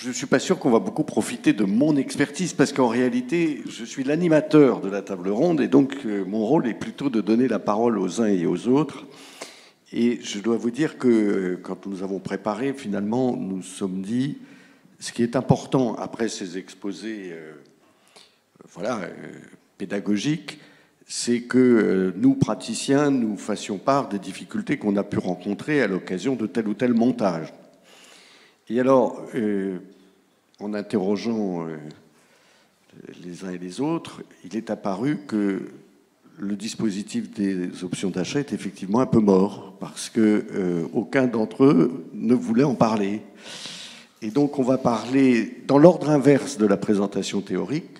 je ne suis pas sûr qu'on va beaucoup profiter de mon expertise, parce qu'en réalité, je suis l'animateur de la table ronde, et donc mon rôle est plutôt de donner la parole aux uns et aux autres. Et je dois vous dire que quand nous avons préparé, finalement, nous nous sommes dit, ce qui est important après ces exposés pédagogiques, c'est que nous, praticiens, nous fassions part des difficultés qu'on a pu rencontrer à l'occasion de tel ou tel montage. Et alors, en interrogeant les uns et les autres, il est apparu que le dispositif des options d'achat est effectivement un peu mort, parce que aucun d'entre eux ne voulait en parler. Et donc on va parler dans l'ordre inverse de la présentation théorique,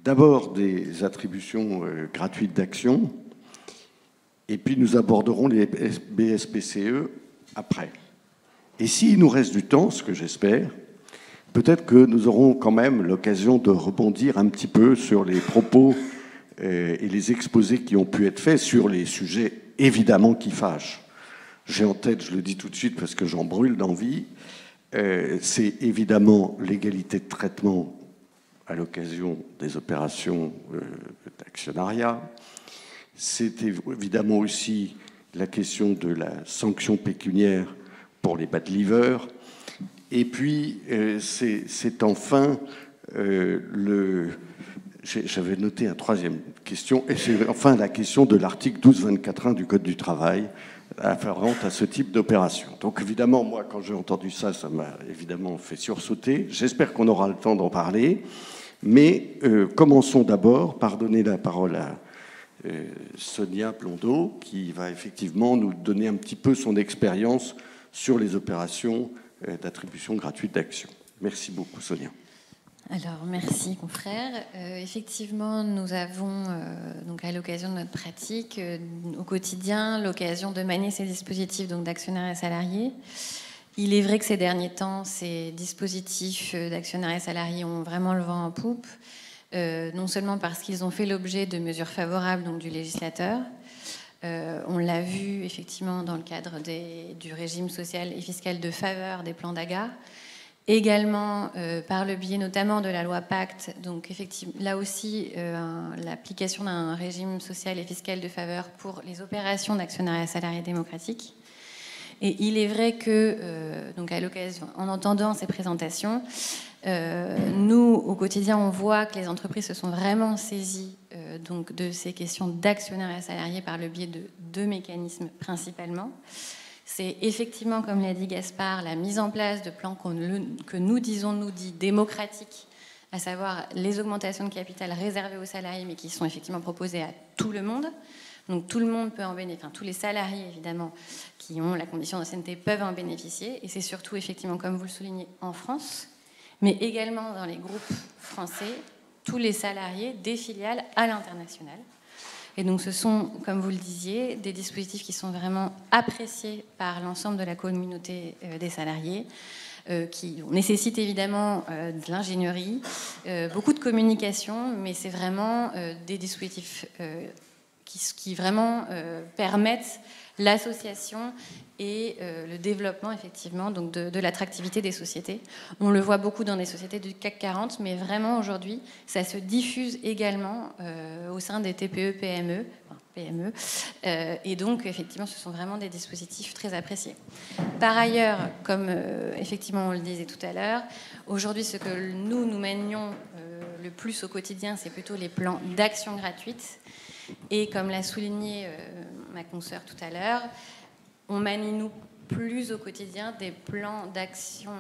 d'abord des attributions gratuites d'actions, et puis nous aborderons les BSPCE après. Et s'il nous reste du temps, ce que j'espère, peut-être que nous aurons quand même l'occasion de rebondir un petit peu sur les propos et les exposés qui ont pu être faits sur les sujets évidemment qui fâchent. J'ai en tête, je le dis tout de suite parce que j'en brûle d'envie, c'est évidemment l'égalité de traitement à l'occasion des opérations d'actionnariat. C'est évidemment aussi la question de la sanction pécuniaire pour les bad livers. Et puis, c'est enfin j'avais noté une troisième question, et c'est enfin la question de l'article 1224.1 du Code du travail afférente à ce type d'opération. Donc évidemment, moi, quand j'ai entendu ça, ça m'a évidemment fait sursauter. J'espère qu'on aura le temps d'en parler, mais commençons d'abord par donner la parole à Sonia Blondeau, qui va effectivement nous donner un petit peu son expérience sur les opérations d'attribution gratuite d'actions. Merci beaucoup, Sonia. Alors, merci, confrère. Effectivement, nous avons, donc à l'occasion de notre pratique, au quotidien, l'occasion de manier ces dispositifs d'actionnaires et salariés. Il est vrai que ces derniers temps, ces dispositifs d'actionnaires et salariés ont vraiment le vent en poupe, non seulement parce qu'ils ont fait l'objet de mesures favorables du législateur. On l'a vu effectivement dans le cadre du régime social et fiscal de faveur des plans d'AGA, également par le biais notamment de la loi Pacte, donc effectivement là aussi l'application d'un régime social et fiscal de faveur pour les opérations d'actionnariat salarié démocratique. Et il est vrai que, donc à l'occasion, en entendant ces présentations, nous, au quotidien, on voit que les entreprises se sont vraiment saisies donc de ces questions d'actionnariat salarié par le biais de deux mécanismes principalement. C'est effectivement, comme l'a dit Gaspard, la mise en place de plans que nous disons dits démocratiques, à savoir les augmentations de capital réservées aux salariés, mais qui sont effectivement proposées à tout le monde. Donc tout le monde peut en bénéficier, enfin tous les salariés évidemment qui ont la condition d'ancienneté peuvent en bénéficier. Et c'est surtout effectivement, comme vous le soulignez, en France, mais également dans les groupes français, tous les salariés des filiales à l'international. Et donc ce sont, comme vous le disiez, des dispositifs qui sont vraiment appréciés par l'ensemble de la communauté des salariés, qui nécessitent évidemment de l'ingénierie, beaucoup de communication, mais c'est vraiment des dispositifs qui vraiment permettent l'association et le développement effectivement donc de l'attractivité des sociétés. On le voit beaucoup dans des sociétés du CAC 40, mais vraiment aujourd'hui, ça se diffuse également au sein des TPE, PME, et donc effectivement, ce sont vraiment des dispositifs très appréciés. Par ailleurs, comme effectivement on le disait tout à l'heure, aujourd'hui, ce que nous manions le plus au quotidien, c'est plutôt les plans d'action gratuite. Et comme l'a souligné ma consoeur tout à l'heure, on manie nous plus au quotidien des plans d'action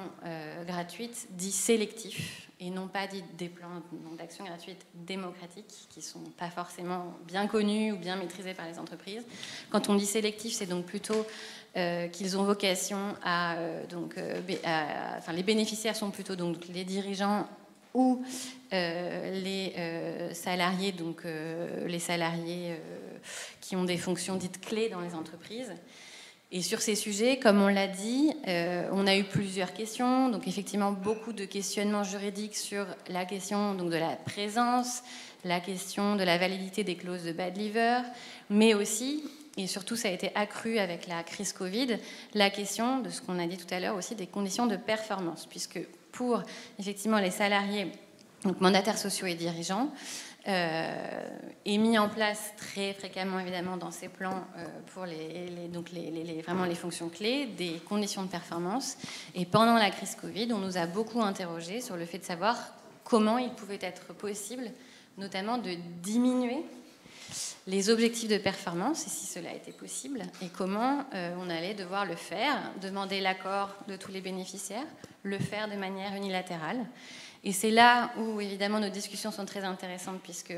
gratuite dits sélectifs et non pas des plans d'action gratuite démocratiques qui ne sont pas forcément bien connus ou bien maîtrisés par les entreprises. Quand on dit sélectif, c'est donc plutôt qu'ils ont vocation les bénéficiaires sont plutôt donc les dirigeants ou les salariés, donc les salariés qui ont des fonctions dites clés dans les entreprises. Et sur ces sujets, comme on l'a dit, on a eu plusieurs questions, donc effectivement beaucoup de questionnements juridiques sur la question donc, de la présence, la question de la validité des clauses de bad liver, mais aussi, et surtout ça a été accru avec la crise Covid, la question de ce qu'on a dit tout à l'heure aussi des conditions de performance, puisque pour effectivement les salariés, donc mandataires sociaux et dirigeants, est mis en place très fréquemment évidemment dans ces plans pour vraiment les fonctions clés, des conditions de performance. Et pendant la crise Covid, on nous a beaucoup interrogés sur le fait de savoir comment il pouvait être possible, notamment de diminuer les objectifs de performance, et si cela était possible, et comment on allait devoir le faire, demander l'accord de tous les bénéficiaires, le faire de manière unilatérale. Et c'est là où, évidemment, nos discussions sont très intéressantes, puisque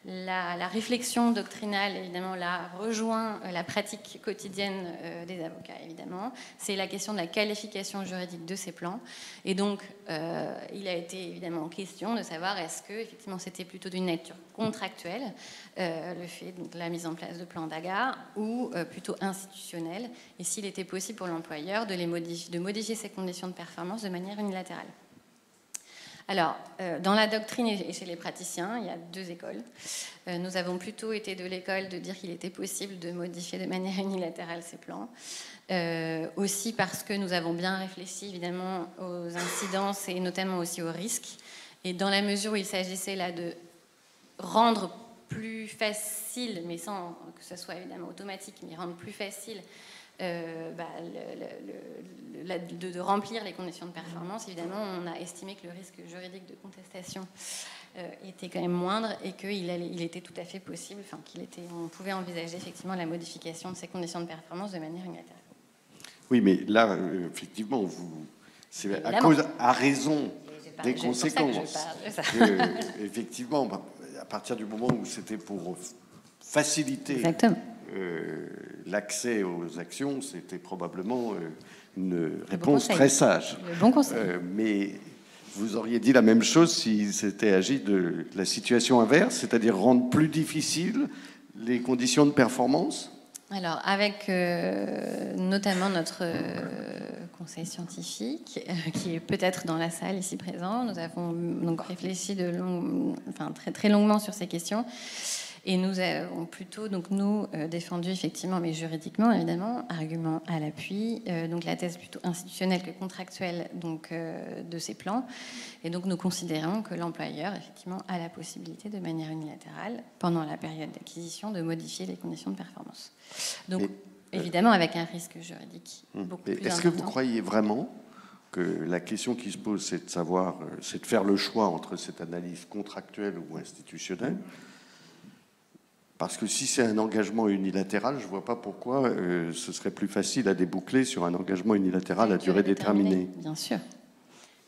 la réflexion doctrinale, évidemment, là, rejoint la pratique quotidienne des avocats, évidemment. C'est la question de la qualification juridique de ces plans. Et donc, il a été, évidemment, question de savoir est-ce que, effectivement, c'était plutôt d'une nature contractuelle, le fait de la mise en place de plans d'AGA, ou plutôt institutionnelle, et s'il était possible pour l'employeur de modifier ses conditions de performance de manière unilatérale. Alors, dans la doctrine et chez les praticiens, il y a deux écoles. Nous avons plutôt été de l'école de dire qu'il était possible de modifier de manière unilatérale ces plans. Aussi parce que nous avons bien réfléchi, évidemment, aux incidences et notamment aussi aux risques. Et dans la mesure où il s'agissait là de rendre plus facile, mais sans que ce soit évidemment automatique, mais rendre plus facile de remplir les conditions de performance, évidemment, on a estimé que le risque juridique de contestation était quand même moindre et qu'il était tout à fait possible, on pouvait envisager effectivement la modification de ces conditions de performance de manière unilatérale. Oui, mais là, effectivement, c'est à raison des conséquences. Effectivement, à partir du moment où c'était pour faciliter l'accès aux actions, c'était probablement une réponse très sage. Le bon conseil. Mais vous auriez dit la même chose si c'était agi de la situation inverse, c'est-à-dire rendre plus difficile les conditions de performance? Alors, avec notamment notre conseil scientifique, qui est peut-être dans la salle ici présent, nous avons donc réfléchi très, très longuement sur ces questions. Et nous avons plutôt, défendu effectivement, mais juridiquement évidemment, argument à l'appui, donc la thèse plutôt institutionnelle que contractuelle de ces plans. Et donc nous considérons que l'employeur effectivement a la possibilité de manière unilatérale, pendant la période d'acquisition, de modifier les conditions de performance. Donc évidemment avec un risque juridique beaucoup plus important. Est-ce que vous croyez vraiment que la question qui se pose, c'est de savoir, c'est de faire le choix entre cette analyse contractuelle ou institutionnelle? Parce que si c'est un engagement unilatéral, je ne vois pas pourquoi ce serait plus facile à déboucler sur un engagement unilatéral à durée déterminée. Bien sûr.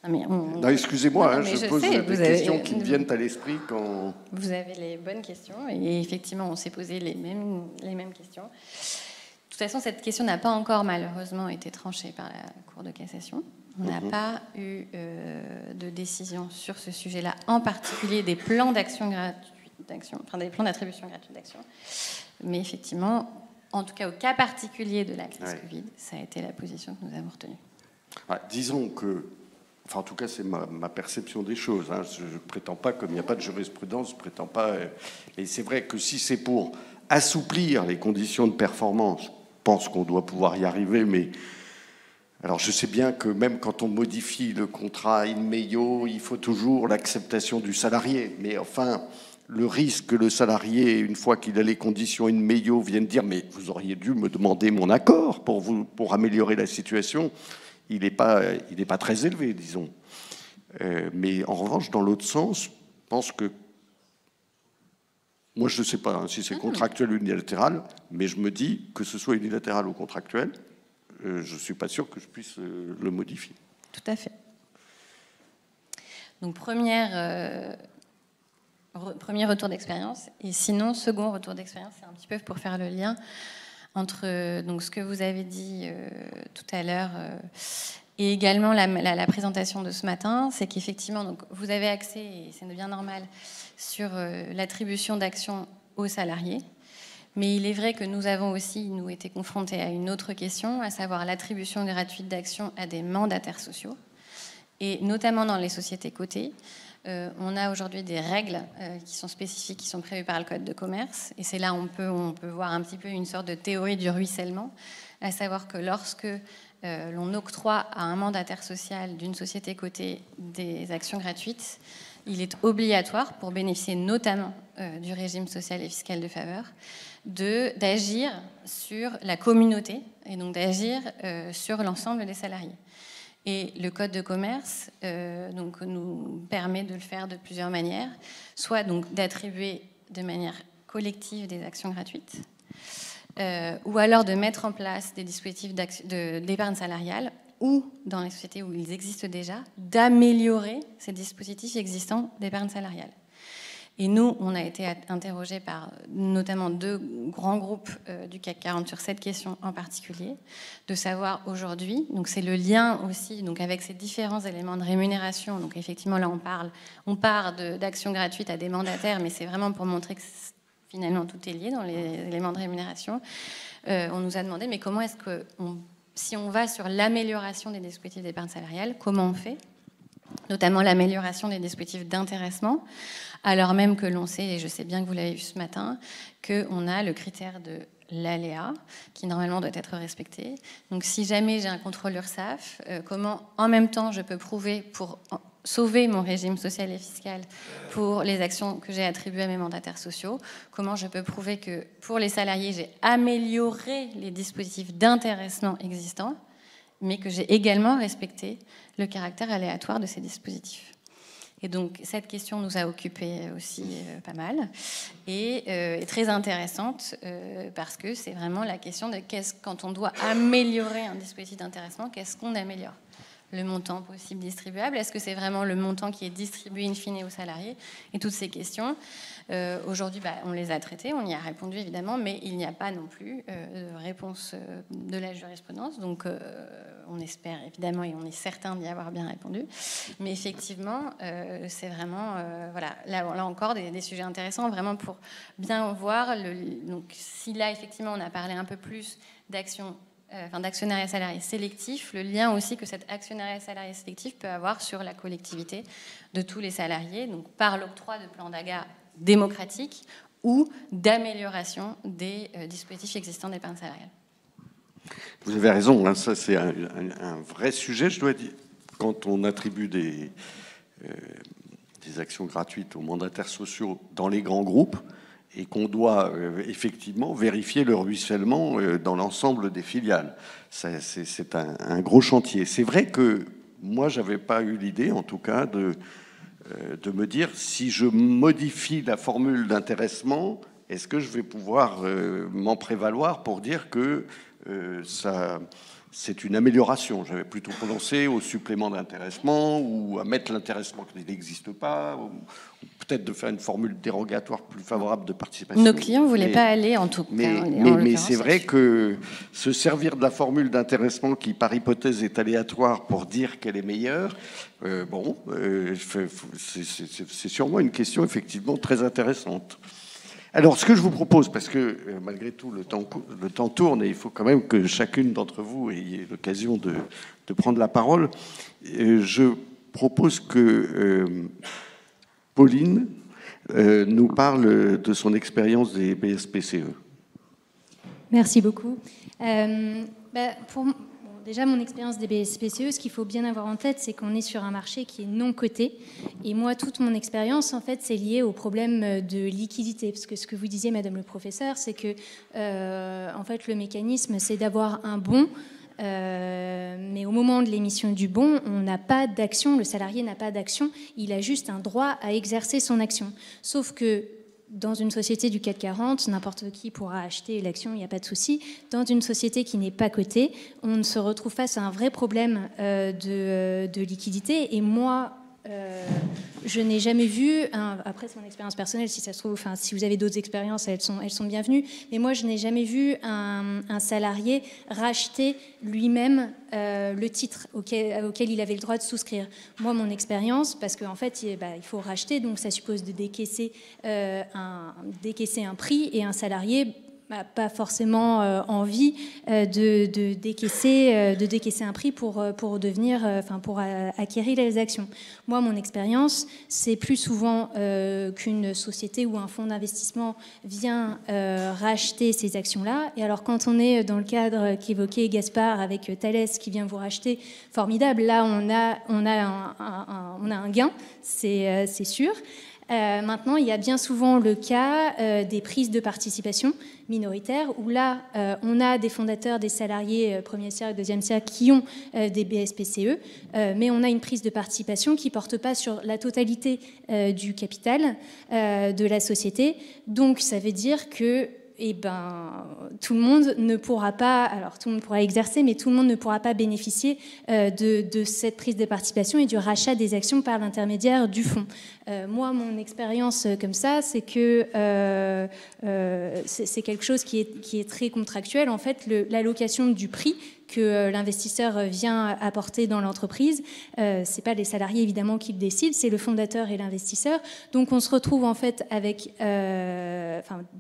Non, excusez-moi, je pose des questions qui me viennent à l'esprit quand... Vous avez les bonnes questions, et effectivement, on s'est posé les mêmes questions. De toute façon, cette question n'a pas encore, malheureusement, été tranchée par la Cour de cassation. On n'a pas eu de décision sur ce sujet-là, en particulier des plans d'action gratuits. Des plans d'attribution gratuite d'action. Mais effectivement, en tout cas au cas particulier de la crise Covid, ça a été la position que nous avons retenue. Disons que, en tout cas c'est ma perception des choses, hein. Je ne prétends pas, comme il n'y a pas de jurisprudence, je ne prétends pas... et c'est vrai que si c'est pour assouplir les conditions de performance, je pense qu'on doit pouvoir y arriver, mais... Alors je sais bien que même quand on modifie le contrat in meio, il faut toujours l'acceptation du salarié, mais enfin... Le risque que le salarié, une fois qu'il a les conditions in meio, vienne dire « mais vous auriez dû me demander mon accord pour améliorer la situation », il n'est pas très élevé, disons. Mais en revanche, dans l'autre sens, je pense que... Moi, je ne sais pas si c'est contractuel ou unilatéral, mais je me dis que ce soit unilatéral ou contractuel, je ne suis pas sûr que je puisse le modifier. Tout à fait. Donc, premier retour d'expérience, et sinon, second retour d'expérience, c'est un petit peu pour faire le lien entre ce que vous avez dit tout à l'heure et également la présentation de ce matin, c'est qu'effectivement, vous avez accès, et c'est bien normal, sur l'attribution d'actions aux salariés, mais il est vrai que nous avons aussi, été confrontés à une autre question, à savoir l'attribution gratuite d'actions à des mandataires sociaux, et notamment dans les sociétés cotées. On a aujourd'hui des règles qui sont spécifiques, qui sont prévues par le Code de commerce. Et c'est là où on peut voir un petit peu une sorte de théorie du ruissellement, à savoir que lorsque l'on octroie à un mandataire social d'une société cotée des actions gratuites, il est obligatoire, pour bénéficier notamment du régime social et fiscal de faveur, d'agir sur la communauté et donc d'agir sur l'ensemble des salariés. Et le Code de commerce donc, nous permet de le faire de plusieurs manières, soit donc d'attribuer de manière collective des actions gratuites, ou alors de mettre en place des dispositifs d'épargne salariale, ou dans les sociétés où ils existent déjà, d'améliorer ces dispositifs existants d'épargne salariale. Et nous, on a été interrogés par notamment 2 grands groupes du CAC 40 sur cette question en particulier, de savoir aujourd'hui, donc c'est le lien aussi donc avec ces différents éléments de rémunération. Donc effectivement, là, on part d'actions gratuites à des mandataires, mais c'est vraiment pour montrer que finalement tout est lié dans les éléments de rémunération. On nous a demandé, mais comment est-ce que, si on va sur l'amélioration des dispositifs d'épargne salariale, comment on fait ? Notamment l'amélioration des dispositifs d'intéressement, alors même que l'on sait, et je sais bien que vous l'avez vu ce matin, qu'on a le critère de l'aléa, qui normalement doit être respecté. Donc si jamais j'ai un contrôle URSSAF, comment en même temps je peux prouver pour sauver mon régime social et fiscal pour les actions que j'ai attribuées à mes mandataires sociaux, comment je peux prouver que pour les salariés, j'ai amélioré les dispositifs d'intéressement existants, mais que j'ai également respecté le caractère aléatoire de ces dispositifs. Et donc, cette question nous a occupés aussi pas mal et est très intéressante parce que c'est vraiment la question de quand on doit améliorer un dispositif d'intéressement, qu'est-ce qu'on améliore ? Le montant possible distribuable, est-ce que c'est vraiment le montant qui est distribué in fine aux salariés ? Et toutes ces questions, aujourd'hui, on les a traitées, on y a répondu évidemment, mais il n'y a pas non plus de réponse de la jurisprudence. Donc, on espère évidemment et on est certain d'y avoir bien répondu. Mais effectivement, c'est vraiment, voilà, là encore des sujets intéressants, vraiment pour bien voir. Donc, si là, effectivement, on a parlé un peu plus d'actionnariat salarié sélectif, le lien aussi que cet actionnariat salarié sélectif peut avoir sur la collectivité de tous les salariés, donc par l'octroi de plans d'AGA démocratiques ou d'amélioration des dispositifs existants d'épargne salariale. Vous avez raison, hein, ça c'est un vrai sujet, je dois dire. Quand on attribue des actions gratuites aux mandataires sociaux dans les grands groupes, et qu'on doit effectivement vérifier le ruissellement dans l'ensemble des filiales. C'est un gros chantier. C'est vrai que moi, je n'avais pas eu l'idée, en tout cas, de me dire, si je modifie la formule d'intéressement, est-ce que je vais pouvoir m'en prévaloir pour dire que c'est une amélioration. J'avais plutôt pensé au supplément d'intéressement ou à mettre l'intéressement qui n'existe pas, ou peut-être de faire une formule dérogatoire plus favorable de participation. Nos clients ne voulaient pas aller, en tout cas. Mais c'est vrai que se servir de la formule d'intéressement qui, par hypothèse, est aléatoire pour dire qu'elle est meilleure, c'est sûrement une question effectivement très intéressante. Alors, ce que je vous propose, parce que malgré tout, le temps tourne et il faut quand même que chacune d'entre vous ait l'occasion de prendre la parole, je propose que Pauline nous parle de son expérience des BSPCE. Merci beaucoup. Déjà, mon expérience des BSPCE, ce qu'il faut bien avoir en tête, c'est qu'on est sur un marché qui est non coté. Et moi, toute mon expérience, en fait, c'est lié au problème de liquidité. Parce que ce que vous disiez, Madame le Professeur, c'est que, en fait, le mécanisme, c'est d'avoir un bon, mais au moment de l'émission du bon, on n'a pas d'action, le salarié n'a pas d'action, il a juste un droit à exercer son action. Sauf que dans une société du CAC 40, n'importe qui pourra acheter l'action, il n'y a pas de souci. Dans une société qui n'est pas cotée, on se retrouve face à un vrai problème de liquidité. Et moi, je n'ai jamais vu, après c'est mon expérience personnelle, si ça se trouve, enfin, si vous avez d'autres expériences, elles sont bienvenues, mais moi je n'ai jamais vu un salarié racheter lui-même le titre auquel il avait le droit de souscrire. Moi, mon expérience, parce qu'en fait, il faut racheter, donc ça suppose de décaisser un prix, et un salarié pas forcément envie de décaisser un prix pour acquérir les actions. Moi, mon expérience, c'est plus souvent qu'une société ou un fonds d'investissement vient racheter ces actions-là. Et alors, quand on est dans le cadre qu'évoquait Gaspard avec Thales qui vient vous racheter, formidable, là, on a un gain, c'est sûr. Maintenant, il y a bien souvent le cas des prises de participation minoritaires où là, on a des fondateurs, des salariés premier cercle, deuxième cercle qui ont des BSPCE, mais on a une prise de participation qui ne porte pas sur la totalité du capital de la société. Donc, ça veut dire que tout le monde ne pourra pas, alors tout le monde pourra exercer, mais tout le monde ne pourra pas bénéficier de cette prise de participation et du rachat des actions par l'intermédiaire du fonds. Moi, mon expérience comme ça, c'est que c'est quelque chose qui est très contractuel. En fait, l'allocation du prix que l'investisseur vient apporter dans l'entreprise, c'est pas les salariés évidemment qui le décident, c'est le fondateur et l'investisseur. Donc on se retrouve en fait avec,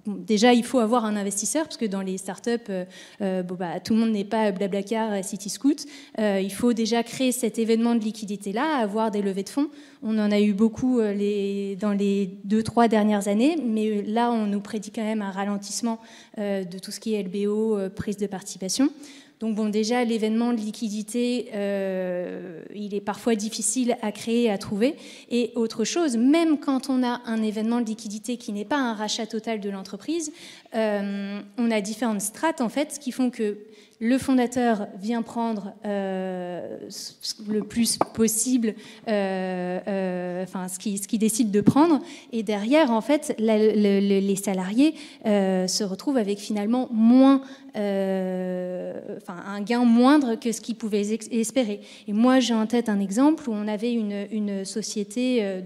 déjà il faut avoir un investisseur parce que dans les startups, tout le monde n'est pas Blablacar, CityScoot. Il faut déjà créer cet événement de liquidité là, avoir des levées de fonds. On en a eu beaucoup dans les 2-3 dernières années, mais là on nous prédit quand même un ralentissement de tout ce qui est LBO, prise de participation. Donc bon, déjà, l'événement de liquidité, il est parfois difficile à créer, à trouver. Et autre chose, même quand on a un événement de liquidité qui n'est pas un rachat total de l'entreprise, on a différentes strates, en fait, qui font que le fondateur vient prendre le plus possible ce qu'il décide de prendre. Et derrière, en fait, les salariés se retrouvent avec finalement moins... un gain moindre que ce qu'ils pouvaient espérer. Et moi, j'ai en tête un exemple où on avait une société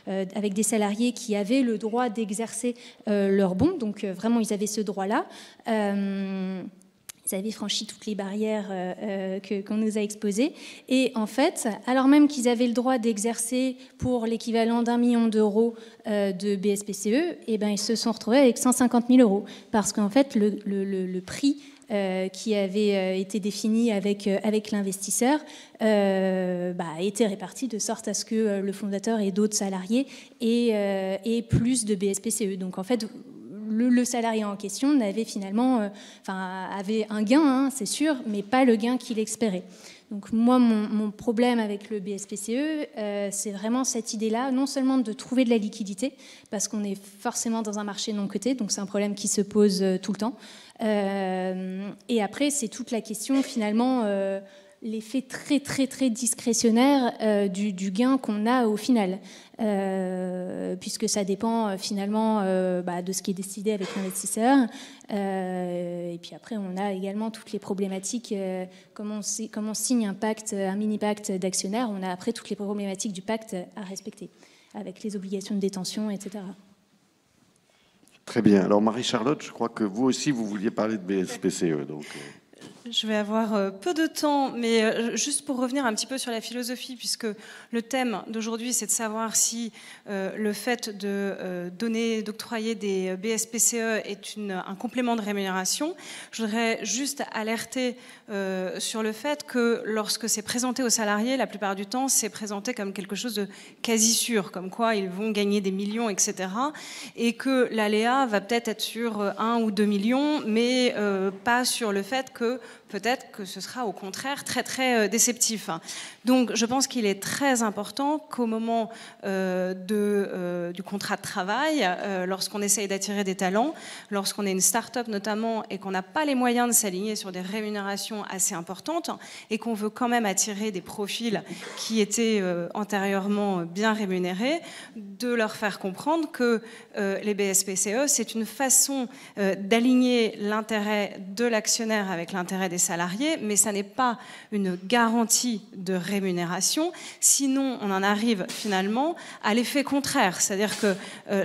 avec des salariés qui avaient le droit d'exercer leurs bons. Donc, vraiment, ils avaient ce droit-là. Ils avaient franchi toutes les barrières qu'on nous a exposées. Et en fait, alors même qu'ils avaient le droit d'exercer pour l'équivalent d'1 million d'euros de BSPCE, ils se sont retrouvés avec 150 000 euros. Parce qu'en fait, le prix qui avait été défini avec l'investisseur a été réparti de sorte à ce que le fondateur et d'autres salariés aient plus de BSPCE. Donc en fait, le salarié en question n'avait finalement, avait un gain, c'est sûr, mais pas le gain qu'il espérait. Donc moi, mon problème avec le BSPCE, c'est vraiment cette idée-là, non seulement de trouver de la liquidité, parce qu'on est forcément dans un marché non coté, donc c'est un problème qui se pose tout le temps. Et après, c'est toute la question, finalement, l'effet très, très, très discrétionnaire du gain qu'on a au final. Puisque ça dépend finalement de ce qui est décidé avec l'investisseur. Et puis après, on a également toutes les problématiques, comment on signe un mini-pacte d'actionnaires, on a après toutes les problématiques du pacte à respecter, avec les obligations de détention, etc. Très bien. Alors Marie-Charlotte, je crois que vous aussi, vous vouliez parler de BSPCE. Donc... Je vais avoir peu de temps, mais juste pour revenir un petit peu sur la philosophie, puisque le thème d'aujourd'hui, c'est de savoir si le fait d'octroyer des BSPCE est un complément de rémunération. Je voudrais juste alerter sur le fait que lorsque c'est présenté aux salariés, la plupart du temps, c'est présenté comme quelque chose de quasi sûr, comme quoi ils vont gagner des millions, etc. Et que l'aléa va peut-être être sur 1 ou 2 millions, mais pas sur le fait que peut-être que ce sera au contraire très très déceptif. Donc je pense qu'il est très important qu'au moment du contrat de travail, lorsqu'on essaye d'attirer des talents, lorsqu'on est une start-up notamment et qu'on n'a pas les moyens de s'aligner sur des rémunérations assez importantes et qu'on veut quand même attirer des profils qui étaient antérieurement bien rémunérés, de leur faire comprendre que les BSPCE, c'est une façon d'aligner l'intérêt de l'actionnaire avec l'intérêt l'intérêt des salariés, mais ça n'est pas une garantie de rémunération. Sinon, on en arrive finalement à l'effet contraire. C'est-à-dire que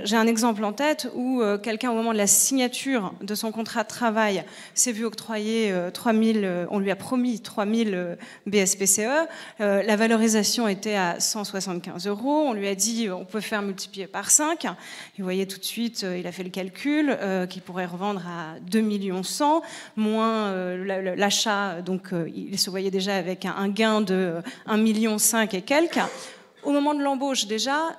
j'ai un exemple en tête où quelqu'un, au moment de la signature de son contrat de travail, s'est vu octroyer 3000, on lui a promis 3000 BSPCE. La valorisation était à 175 €. On lui a dit on peut faire multiplier par 5. Vous voyez tout de suite, il a fait le calcul qu'il pourrait revendre à 2 100 000, moins l'achat. Donc il se voyait déjà avec un gain de 1,5 million et quelques. Au moment de l'embauche déjà,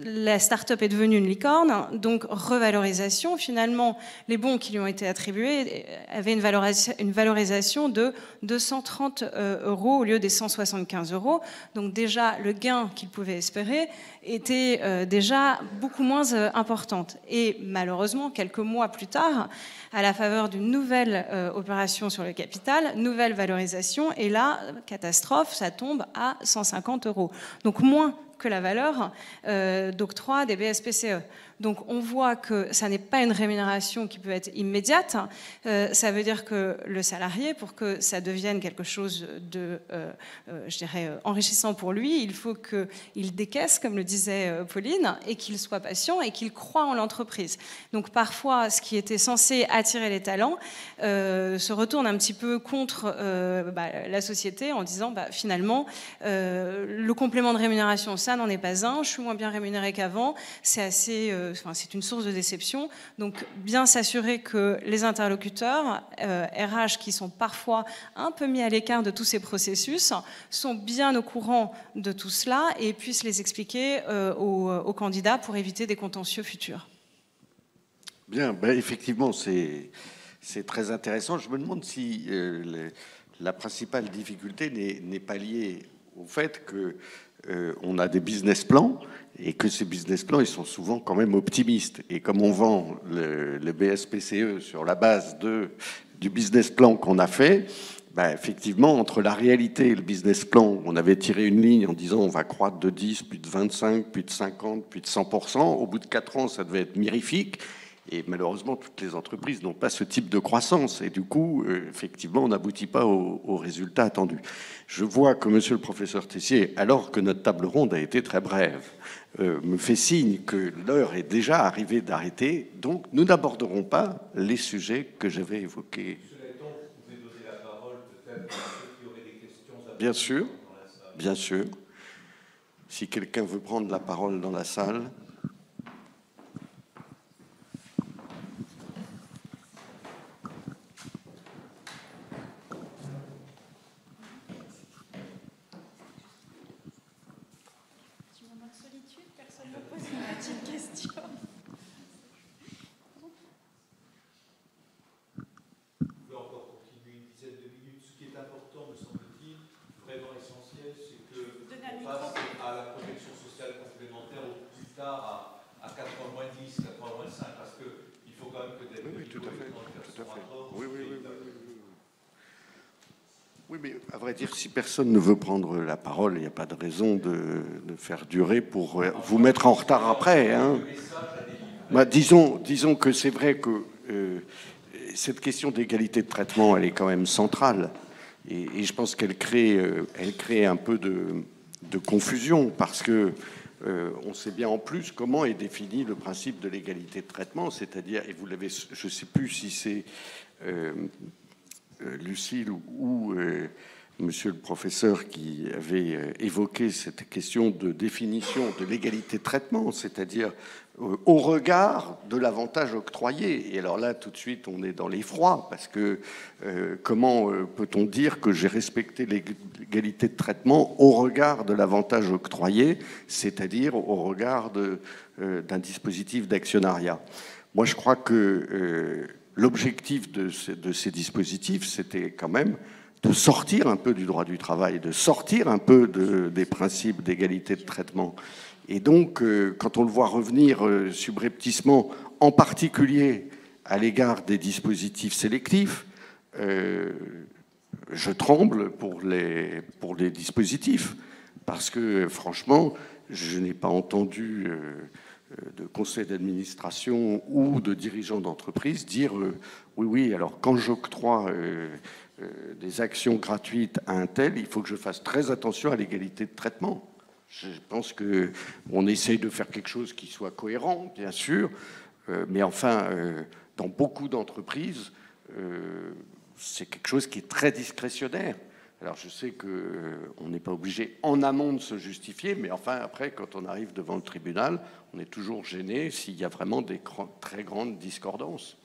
la start-up est devenue une licorne, donc revalorisation. Finalement, les bons qui lui ont été attribués avaient une valorisation de 230 € au lieu des 175 €. Donc déjà, le gain qu'il pouvait espérer était déjà beaucoup moins importante. Et malheureusement, quelques mois plus tard, à la faveur d'une nouvelle opération sur le capital, nouvelle valorisation, et là, catastrophe, ça tombe à 150 €. Donc moins que la valeur d'octroi des BSPCE. Donc on voit que ça n'est pas une rémunération qui peut être immédiate. Ça veut dire que le salarié, pour que ça devienne quelque chose de, je dirais, enrichissant pour lui, il faut qu'il décaisse, comme le disait Pauline, et qu'il soit patient et qu'il croit en l'entreprise. Donc parfois, ce qui était censé attirer les talents se retourne un petit peu contre la société en disant finalement, le complément de rémunération, ça n'en est pas un, je suis moins bien rémunéré qu'avant, c'est assez... c'est une source de déception. Donc, bien s'assurer que les interlocuteurs RH qui sont parfois un peu mis à l'écart de tous ces processus sont bien au courant de tout cela et puissent les expliquer aux candidats pour éviter des contentieux futurs. Bien, effectivement, c'est très intéressant. Je me demande si la principale difficulté n'est pas liée au fait qu'on a des business plans et que ces business plans, ils sont souvent quand même optimistes. Et comme on vend le BSPCE sur la base du business plan qu'on a fait, effectivement, entre la réalité et le business plan, on avait tiré une ligne en disant on va croître de 10, puis de 25, puis de 50, puis de 100%. Au bout de 4 ans, ça devait être mirifique. Et malheureusement, toutes les entreprises n'ont pas ce type de croissance. Et du coup, effectivement, on n'aboutit pas aux résultats attendus. Je vois que monsieur le professeur Tessier, alors que notre table ronde a été très brève, me fait signe que l'heure est déjà arrivée d'arrêter. Donc, nous n'aborderons pas les sujets que j'avais évoqués. Cela étant, vous pouvez donner la parole peut-être à ceux qui auraient des questions. Bien sûr, bien sûr. Si quelqu'un veut prendre la parole dans la salle... À 80-10, 80-5, parce qu'il faut quand même que des... Oui, tout à fait. Tout à fait. Oui, mais à vrai dire, si personne ne veut prendre la parole, il n'y a pas de raison de faire durer pour vous mettre en retard après. Hein. Disons que c'est vrai que cette question d'égalité de traitement, elle est quand même centrale. Et je pense qu'elle crée un peu de confusion, parce que on sait bien en plus comment est défini le principe de l'égalité de traitement, c'est-à-dire, et vous l'avez, je ne sais plus si c'est Lucile ou monsieur le professeur qui avait évoqué cette question de définition de l'égalité de traitement, c'est-à-dire au regard de l'avantage octroyé. Et alors là, tout de suite, on est dans l'effroi, parce que comment peut-on dire que j'ai respecté l'égalité de traitement au regard de l'avantage octroyé, c'est-à-dire au regard d'un dispositif d'actionnariat? Moi, je crois que l'objectif de ces dispositifs, c'était quand même de sortir un peu du droit du travail, de sortir un peu des principes d'égalité de traitement. Et donc, quand on le voit revenir subrepticement, en particulier à l'égard des dispositifs sélectifs, je tremble pour les dispositifs, parce que franchement, je n'ai pas entendu de conseil d'administration ou de dirigeants d'entreprise dire oui, alors quand j'octroie des actions gratuites à un tel, il faut que je fasse très attention à l'égalité de traitement. Je pense qu'on essaye de faire quelque chose qui soit cohérent, bien sûr, mais enfin, dans beaucoup d'entreprises, c'est quelque chose qui est très discrétionnaire. Alors je sais qu'on n'est pas obligé en amont de se justifier, mais enfin après, quand on arrive devant le tribunal, on est toujours gêné s'il y a vraiment des très grandes discordances.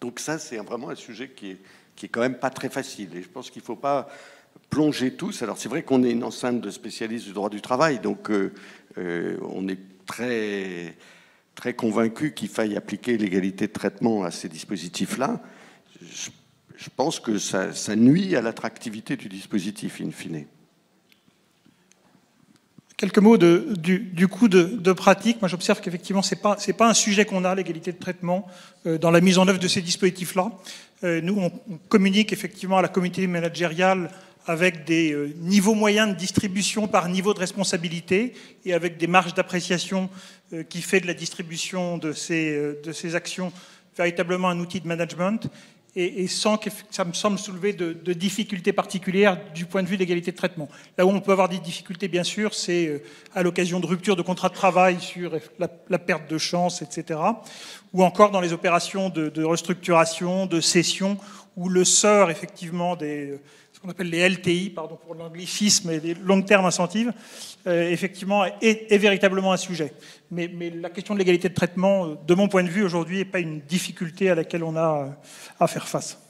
Donc ça, c'est vraiment un sujet qui est quand même pas très facile. Et je pense qu'il ne faut pas plonger tous. Alors c'est vrai qu'on est une enceinte de spécialistes du droit du travail, donc on est très, très convaincu qu'il faille appliquer l'égalité de traitement à ces dispositifs-là. Je pense que ça nuit à l'attractivité du dispositif, in fine. Quelques mots du coût de pratique. Moi, j'observe qu'effectivement, c'est pas un sujet qu'on a, l'égalité de traitement, dans la mise en œuvre de ces dispositifs-là. Nous, on communique effectivement à la communauté managériale avec des niveaux moyens de distribution par niveau de responsabilité et avec des marges d'appréciation qui fait de la distribution de ces actions véritablement un outil de management. Et sans que ça me semble soulever de difficultés particulières du point de vue de l'égalité de traitement. Là où on peut avoir des difficultés, bien sûr, c'est à l'occasion de rupture de contrat de travail sur la perte de chance, etc. Ou encore dans les opérations de restructuration, de cession, où le sort, effectivement, ce qu'on appelle les LTI, pardon pour l'anglicisme, et les long term incentives, effectivement, est véritablement un sujet. Mais la question de l'égalité de traitement, de mon point de vue, aujourd'hui, n'est pas une difficulté à laquelle on a à faire face.